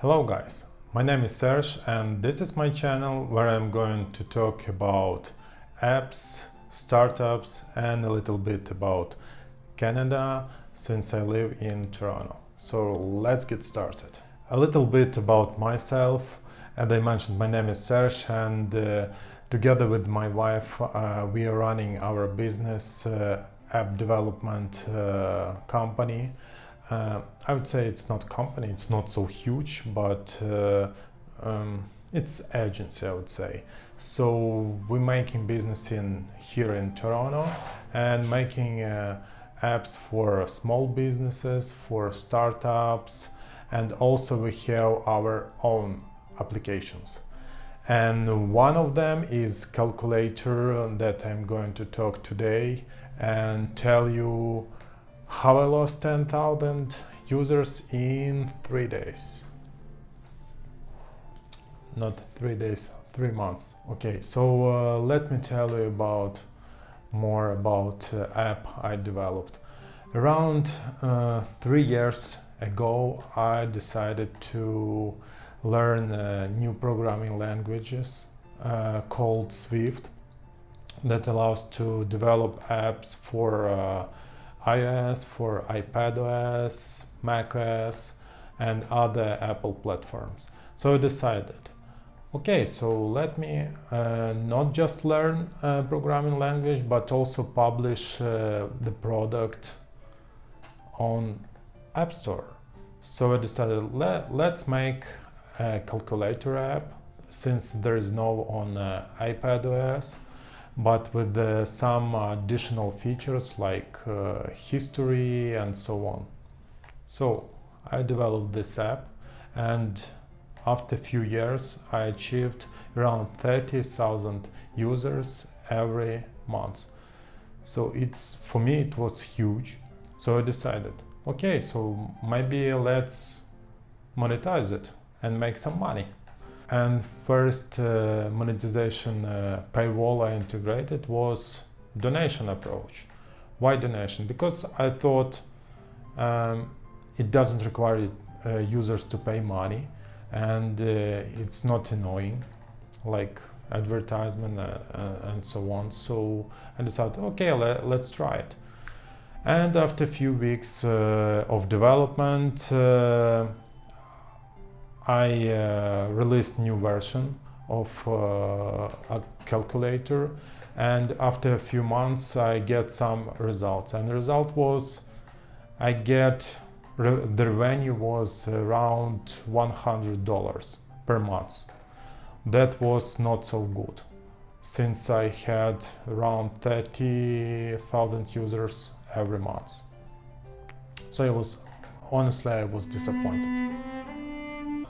Hello guys, my name is Serge and this is my channel where I'm going to talk about apps, startups and a little bit about Canada since I live in Toronto. So let's get started. A little bit about myself. As I mentioned, my name is Serge and together with my wife we are running our business app development company. I would say it's not company, it's not so huge, but it's agency, I would say. So we're making business here in Toronto and making apps for small businesses, for startups, and also we have our own applications. And one of them is calculator that I'm going to talk today and tell you how I lost 10,000 users in 3 days. Not 3 days, 3 months. Okay, so let me tell you more about app I developed. Around 3 years ago, I decided to learn new programming languages called Swift that allows to develop apps for iOS, for iPadOS, macOS, and other Apple platforms. So I decided, okay, so let me not just learn programming language, but also publish the product on App Store. So I decided, let's make a calculator app, since there is no on iPadOS, but with some additional features like history and so on. So I developed this app, and after a few years I achieved around 30,000 users every month. So for me it was huge. So I decided, okay, so maybe let's monetize it and make some money. And first monetization paywall I integrated was donation approach. Why donation? Because I thought it doesn't require users to pay money, and it's not annoying like advertisement and so on. So I decided, okay, let's try it. And after a few weeks of development, I released new version of a calculator, and after a few months I get some results, and the result was the revenue was around $100 per month. That was not so good, since I had around 30,000 users every month. So honestly I was disappointed.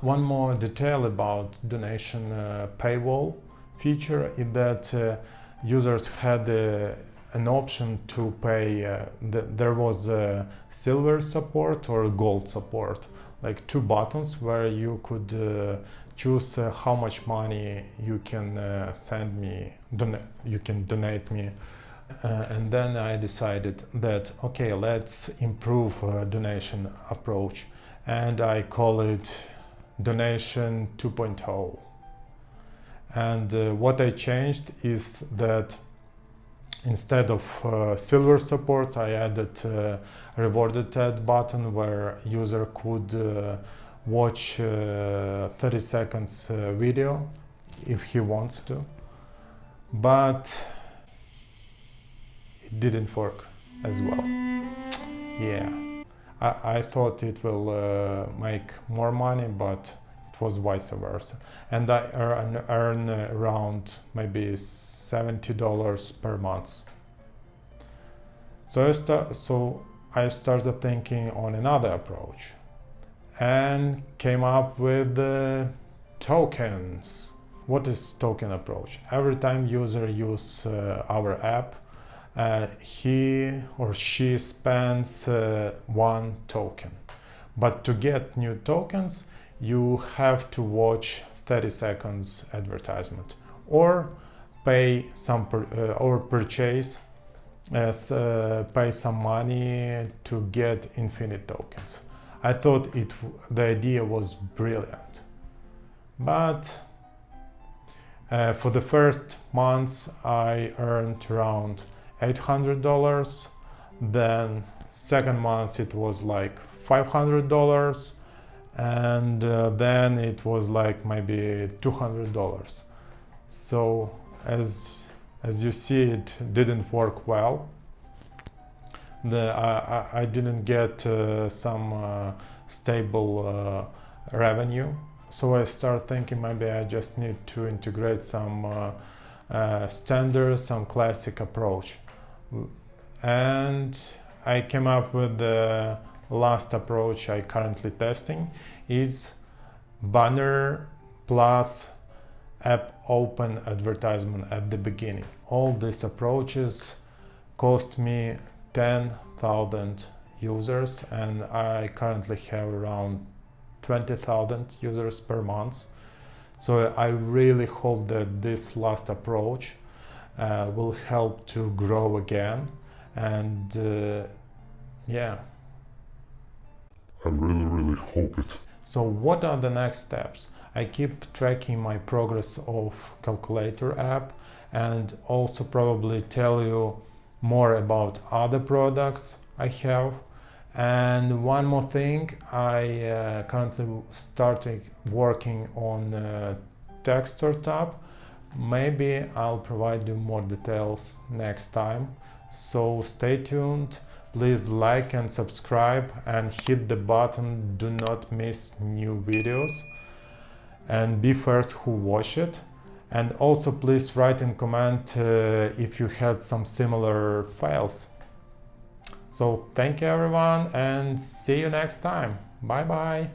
One more detail about donation paywall feature is that users had an option to pay. There was a silver support or gold support, like 2 buttons where you could choose how much money you can send me, you can donate me. And then I decided that, okay, let's improve donation approach, and I call it Donation 2.0. And what I changed is that instead of silver support, I added a rewarded ad button where user could watch 30 seconds video if he wants to. But it didn't work as well. Yeah. I thought it will make more money, but it was vice versa. And I earn around maybe $70 per month. So I started thinking on another approach and came up with tokens. What is token approach? Every time user use our app, he or she spends 1 token. But to get new tokens, you have to watch 30 seconds advertisement or pay some or purchase pay some money to get infinite tokens. I thought the idea was brilliant. But for the first months I earned around $800. Then second month it was like $500, and then it was like maybe $200. So as you see, it didn't work well. I didn't get some stable revenue. So I started thinking maybe I just need to integrate some standard, some classic approach. And I came up with the last approach I currently testing is banner plus app open advertisement at the beginning. All these approaches cost me 10,000 users, and I currently have around 20,000 users per month. So I really hope that this last approach will help to grow again. And yeah, I really hope it. so what are the next steps? I keep tracking my progress of calculator app, and also probably tell you more about other products I have. And one more thing, I currently started working on text startup. Maybe I'll provide you more details next time. So stay tuned, please like and subscribe and hit the button, do not miss new videos and be first who watch it. And also please write in comment if you had some similar files. So thank you everyone, and see you next time. Bye bye.